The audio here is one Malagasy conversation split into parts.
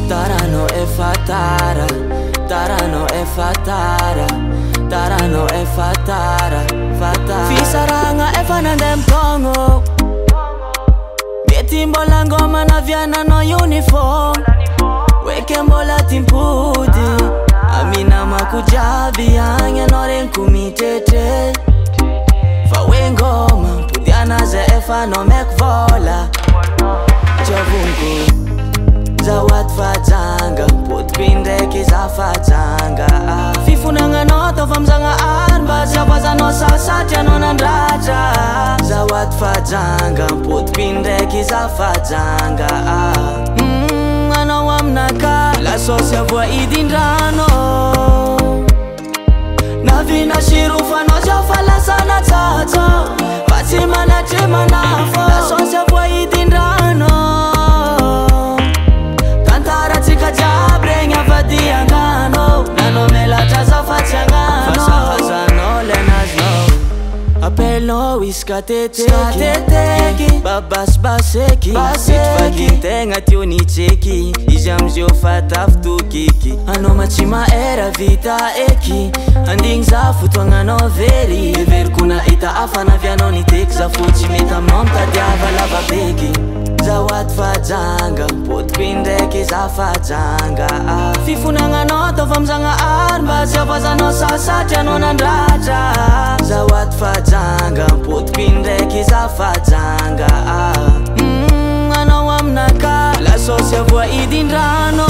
Tarano e fatara, tarano e fatara, tarano e fatara, fatara. Fisaranga e fanandem kongo, metimbola ngoma na vyana no uniform. Weke mbola timpudi, amina makujabi anya no renkumitete. Fawe ngoma, pudiana ze efa no mekvola. Chavungu Zawat fajanga, put kwindeki za fajanga. Fifunanga noto famzanga arba, zawaza no salsatya no nandraja. Zawat fajanga, put kwindeki za fajanga. Ano wamnaka, la sosya vwa idindrano. Navina shirufa no jafala sana tato. Fatima na chema nafo, la sosya vwa idindrano. Jabrenya vadia ngano, nano mela chaza fachangano. Fasa hazano lenas no. Apelo iskateki, babas baseki. Baseki tenga tioni cheki, ijamzio fataftu kiki. Ano machima era vita eki, anding za futwanga no veri. Ver kuna ita afana vyano ni tek za fuchi meta monta diava lava beki. Zawat fajanga, put kwindeki za fajanga. Fifunanga noto famzanga arba, zawaza no salsatya no nandraja. Zawat fajanga, put kwindeki za fajanga. Ano wamnaka, la sosya vwa idindrano.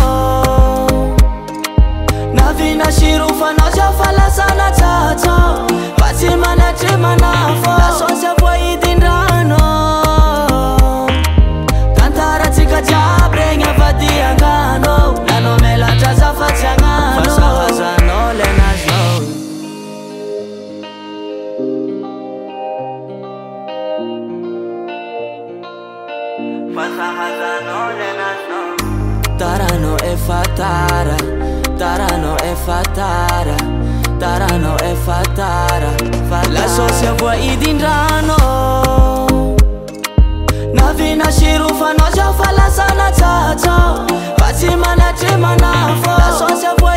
Navina shirufa no jafala sana tato. Fatima na chema nafo, la sosya vwa idindrano. Jabrenya vadia ngano, nano mela chaza fachangano. Fasa hazano lenas no. Fasa hazano lenas no. Tarano e fatara, tarano e fatara, tarano e fatara, fatara. La sosya vwa idindrano. Navina shirufa no jafala sana tato. Fatima na chema nafo, la sosya vwa